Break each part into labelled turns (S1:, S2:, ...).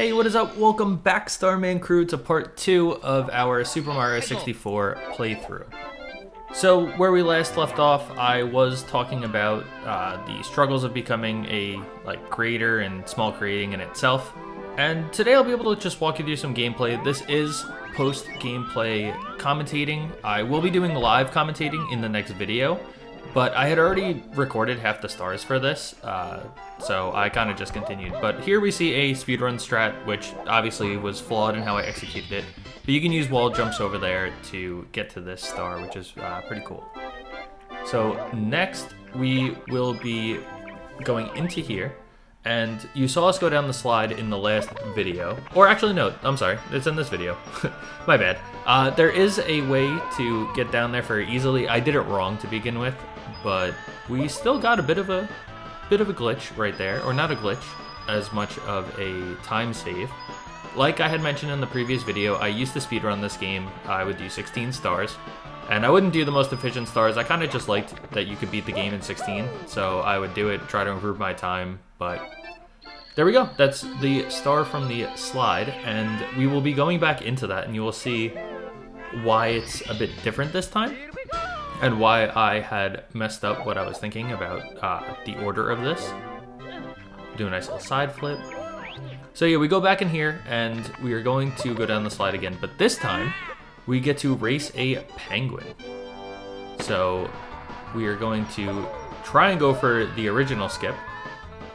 S1: Hey, what is up? Welcome back, Starman crew, to part 2 of our Super Mario 64 playthrough. So, where we last left off, I was talking about the struggles of becoming a creator and small creating in itself. And today I'll be able to just walk you through some gameplay. This is post-gameplay commentating. I will be doing live commentating in the next video, but I had already recorded half the stars for this, so I kind of just continued. But here we see a speedrun strat, which obviously was flawed in how I executed it. But you can use wall jumps over there to get to this star, which is pretty cool. So next, we will be going into here. And you saw us go down the slide in the last video. Or actually, no, I'm sorry, it's in this video. My bad. There is a way to get down there very easily. I did it wrong to begin with, but we still got a bit of a glitch right there. Or not a glitch, as much of a time save. Like I had mentioned in the previous video, I used to speedrun this game. I would do 16 stars. And I wouldn't do the most efficient stars. I kind of just liked that you could beat the game in 16. So I would do it, try to improve my time. But there we go. That's the star from the slide. And we will be going back into that. And you will see why it's a bit different this time. And why I had messed up what I was thinking about the order of this. Do a nice little side flip. So yeah, we go back in here. And we are going to go down the slide again. But this time, we get to race a penguin. So we are going to try and go for the original skip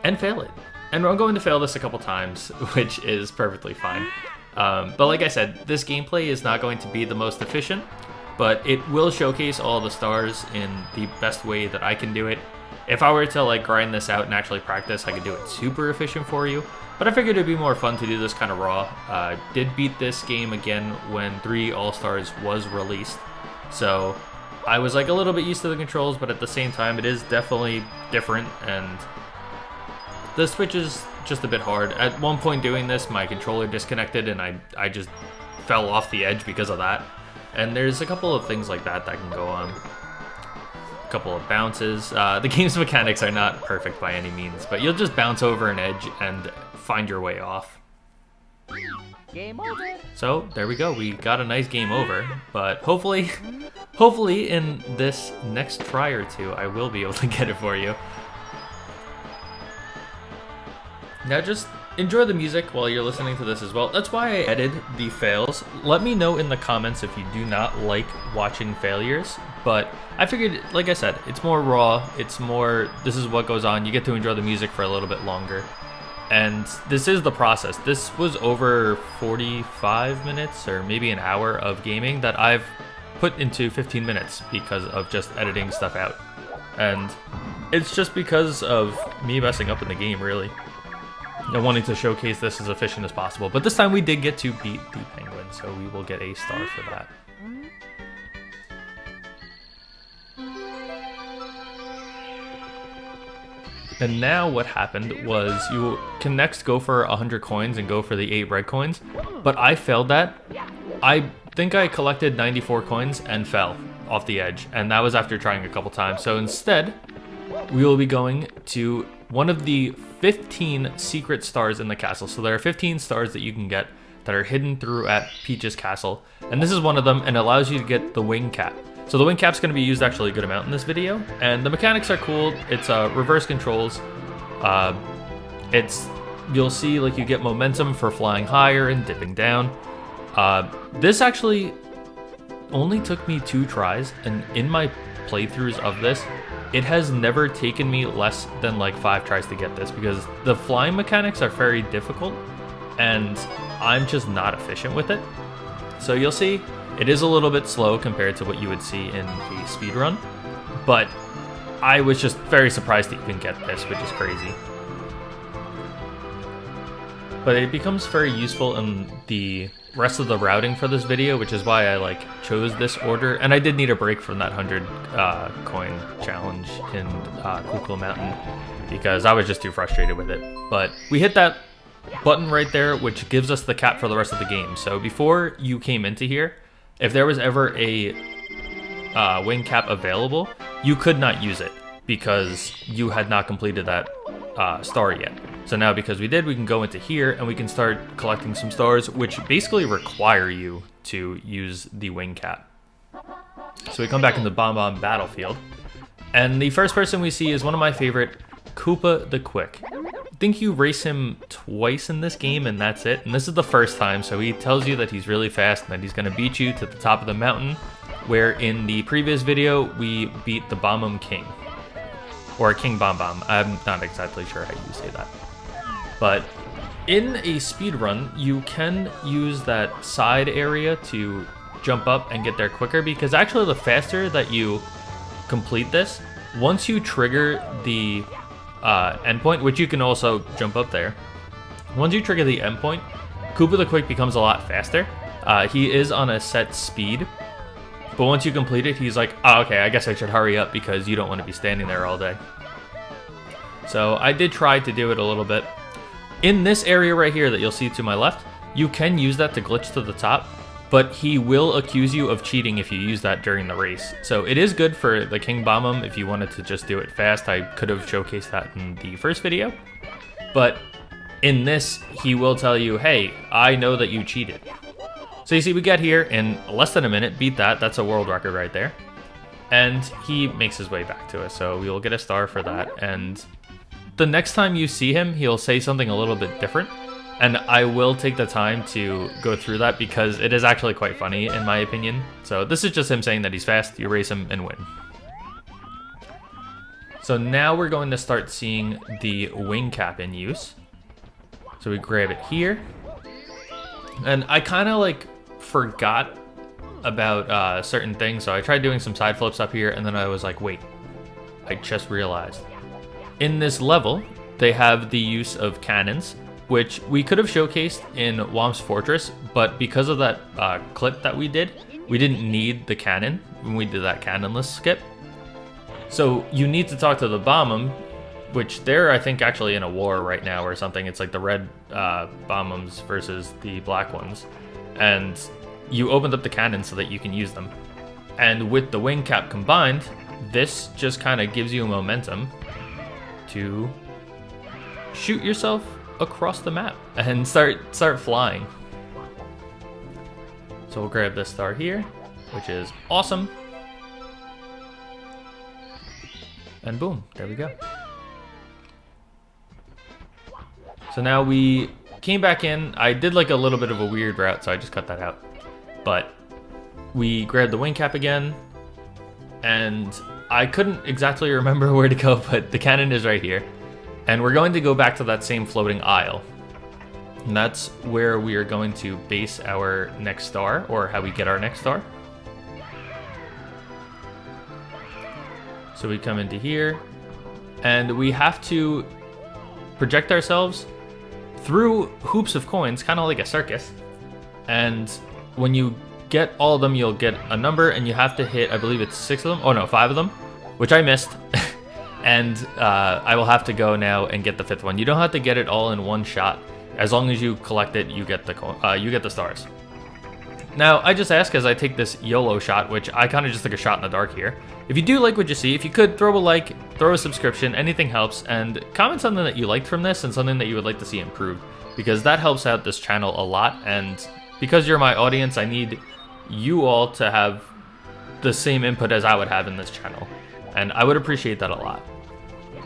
S1: and fail it. And I'm going to fail this a couple times, which is perfectly fine. But like I said, this gameplay is not going to be the most efficient, but it will showcase all the stars in the best way that I can do it. If I were to grind this out and actually practice, I could do it super efficient for you. But I figured it'd be more fun to do this kind of raw. Did beat this game again when 3 All-Stars was released. So I was a little bit used to the controls, but at the same time, it is definitely different. And the switch is just a bit hard. At one point doing this, my controller disconnected and I just fell off the edge because of that. And there's a couple of things like that can go on. A couple of bounces. The game's mechanics are not perfect by any means, but you'll just bounce over an edge and find your way off.
S2: Game over.
S1: So there we go. We got a nice game over, but hopefully in this next try or two, I will be able to get it for you. Now just enjoy the music while you're listening to this as well. That's why I edited the fails. Let me know in the comments if you do not like watching failures, but I figured, like I said, it's more raw. It's more, this is what goes on. You get to enjoy the music for a little bit longer. And this is the process. This was over 45 minutes or maybe an hour of gaming that I've put into 15 minutes because of just editing stuff out. And it's just because of me messing up in the game, really. And wanting to showcase this as efficient as possible. But this time we did get to beat the penguin, so we will get a star for that. And now what happened was you can next go for 100 coins and go for the 8 red coins, but I failed that. I think I collected 94 coins and fell off the edge, and that was after trying a couple times. So instead, we will be going to one of the 15 secret stars in the castle. So there are 15 stars that you can get that are hidden through at Peach's castle, and this is one of them, and it allows you to get the wing cap. So the wing cap's going to be used actually a good amount in this video, and the mechanics are cool. It's reverse controls. You'll see you get momentum for flying higher and dipping down. This actually only took me 2 tries, and in my playthroughs of this, it has never taken me less than 5 tries to get this because the flying mechanics are very difficult, and I'm just not efficient with it. So you'll see it is a little bit slow compared to what you would see in a speedrun, but I was just very surprised to even get this, which is crazy. But it becomes very useful in the rest of the routing for this video, which is why I chose this order. And I did need a break from that 100 coin challenge in Cool Mountain because I was just too frustrated with it. But we hit that button right there, which gives us the cap for the rest of the game. So before you came into here, if there was ever a wing cap available, you could not use it because you had not completed that star yet. So now because we did, we can go into here and we can start collecting some stars, which basically require you to use the wing cap. So we come back into bomb-omb battlefield. And the first person we see is one of my favorite, Koopa the Quick. I think you race him twice in this game and that's it. And this is the first time, so he tells you that he's really fast and that he's going to beat you to the top of the mountain, where in the previous video we beat the bomb-omb king. Or King Bomb-omb. I'm not exactly sure how you say that. But in a speed run, you can use that side area to jump up and get there quicker, because actually the faster that you complete this, once you trigger the endpoint, which you can also jump up there, once you trigger the endpoint, Koopa the Quick becomes a lot faster. He is on a set speed, but once you complete it, he's like, oh, okay, I guess I should hurry up because you don't want to be standing there all day. So I did try to do it a little bit. In this area right here that you'll see to my left, you can use that to glitch to the top, but he will accuse you of cheating if you use that during the race. So it is good for the King Bomb-omb if you wanted to just do it fast. I could have showcased that in the first video. But in this, he will tell you, hey, I know that you cheated. So you see, we get here in less than a minute, beat that. That's a world record right there. And he makes his way back to us, so we will get a star for that. And the next time you see him, he'll say something a little bit different. And I will take the time to go through that because it is actually quite funny in my opinion. So this is just him saying that he's fast, you race him and win. So now we're going to start seeing the wing cap in use. So we grab it here. And I kind of like forgot about certain things. So I tried doing some side flips up here and then I was like, wait, I just realized. In this level, they have the use of cannons, which we could have showcased in Womp's Fortress, but because of that clip that we did, we didn't need the cannon when we did that cannonless skip. So you need to talk to the bomb-omb, which they're, I think, actually in a war right now or something. It's like the red bomb-ombs versus the black ones. And you opened up the cannon so that you can use them. And with the wing cap combined, this just kind of gives you momentum to shoot yourself across the map and start flying. So we'll grab this star here, which is awesome. And boom, there we go. So now we came back in. I did like a little bit of a weird route, so I just cut that out. But we grabbed the wing cap again, and I couldn't exactly remember where to go, but the cannon is right here. And we're going to go back to that same floating isle. And that's where we are going to base our next star, or how we get our next star. So we come into here, and we have to project ourselves through hoops of coins, kind of like a circus. And when you get all of them, you'll get a number, and you have to hit, I believe it's 6 of them. Oh no, 5 of them, which I missed. And I will have to go now and get the 5th one. You don't have to get it all in one shot. As long as you collect it, you get the stars. Now, I just ask as I take this YOLO shot, which I kind of just took a shot in the dark here. If you do like what you see, if you could throw a like, throw a subscription, anything helps, and comment something that you liked from this and something that you would like to see improved, because that helps out this channel a lot. And because you're my audience, I need you all to have the same input as I would have in this channel, and I would appreciate that a lot.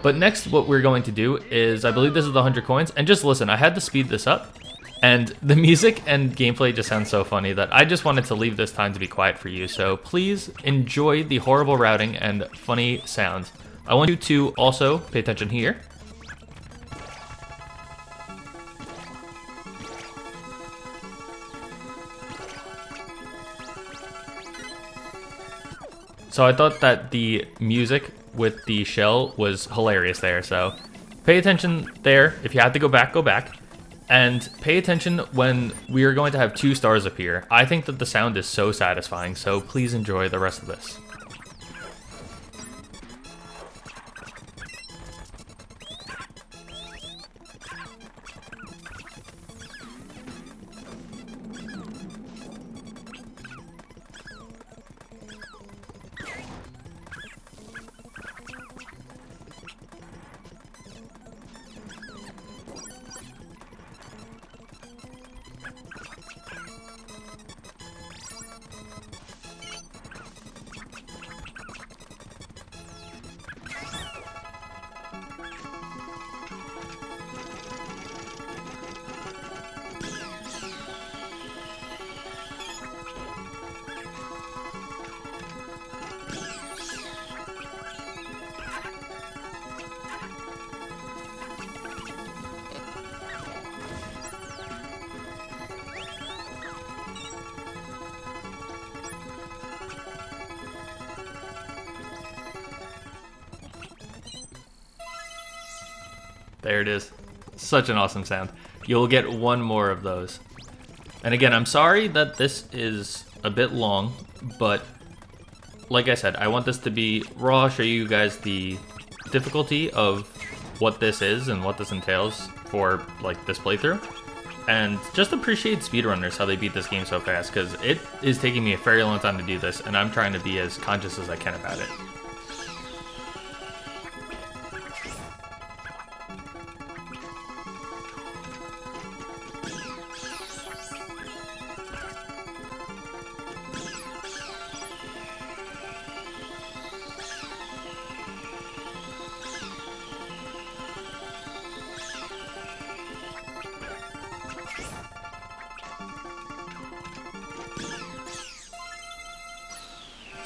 S1: But next, what we're going to do is, I believe this is the 100 coins, and just listen, I had to speed this up, and the music and gameplay just sounds so funny that I just wanted to leave this time to be quiet for you, so please enjoy the horrible routing and funny sounds. I want you to also pay attention here. So I thought that the music with the shell was hilarious there, so pay attention there. If you have to go back, go back. And pay attention when we are going to have 2 stars appear. I think that the sound is so satisfying, so please enjoy the rest of this. There it is. Such an awesome sound. You'll get one more of those. And again, I'm sorry that this is a bit long, but like I said, I want this to be raw, show you guys the difficulty of what this is and what this entails for like this playthrough. And just appreciate speedrunners, how they beat this game so fast, because it is taking me a very long time to do this, and I'm trying to be as conscious as I can about it.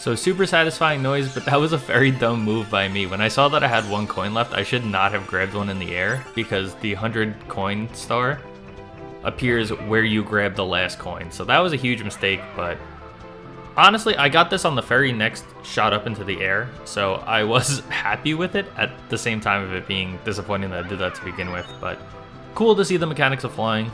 S1: So super satisfying noise, but that was a very dumb move by me. When I saw that I had 1 coin left, I should not have grabbed one in the air, because the 100 coin star appears where you grab the last coin. So that was a huge mistake, but honestly, I got this on the very next shot up into the air, so I was happy with it at the same time of it being disappointing that I did that to begin with, but cool to see the mechanics of flying.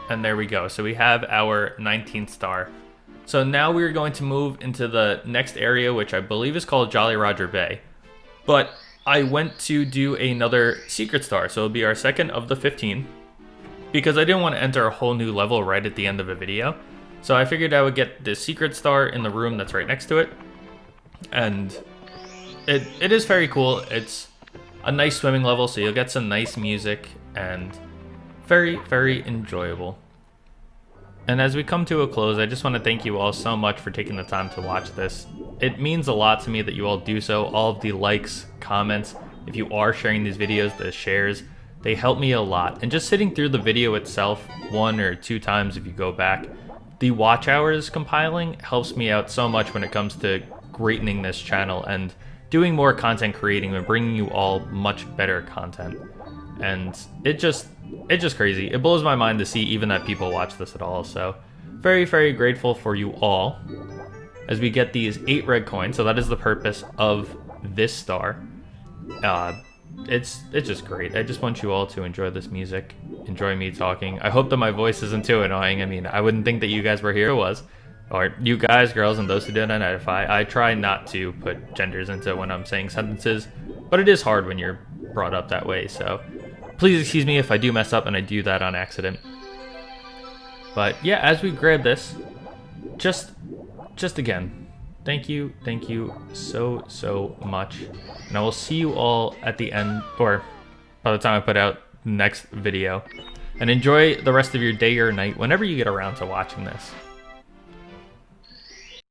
S1: And there we go. So we have our 19th star. So now we're going to move into the next area, which I believe is called Jolly Roger Bay. But I went to do another secret star, so it'll be our second of the 15, because I didn't want to enter a whole new level right at the end of a video. So I figured I would get this secret star in the room that's right next to it. And it is very cool. It's a nice swimming level, so you'll get some nice music and very, very enjoyable. And as we come to a close, I just want to thank you all so much for taking the time to watch this. It means a lot to me that you all do so. All of the likes, comments, if you are sharing these videos, the shares, they help me a lot. And just sitting through the video itself 1 or 2 times if you go back, the watch hours compiling helps me out so much when it comes to greatening this channel and doing more content creating and bringing you all much better content. And it's just crazy. It blows my mind to see even that people watch this at all. So very, very grateful for you all as we get these 8 red coins. So that is the purpose of this star. It's just great. I just want you all to enjoy this music, enjoy me talking. I hope that my voice isn't too annoying. I mean, I wouldn't think that you guys were here. It was. Or you guys, girls, and those who didn't identify. I try not to put genders into when I'm saying sentences, but it is hard when you're brought up that way. So please excuse me if I do mess up and I do that on accident. But yeah, as we grab this, just again, thank you so much. And I will see you all at the end, or by the time I put out the next video. And enjoy the rest of your day or night whenever you get around to watching this.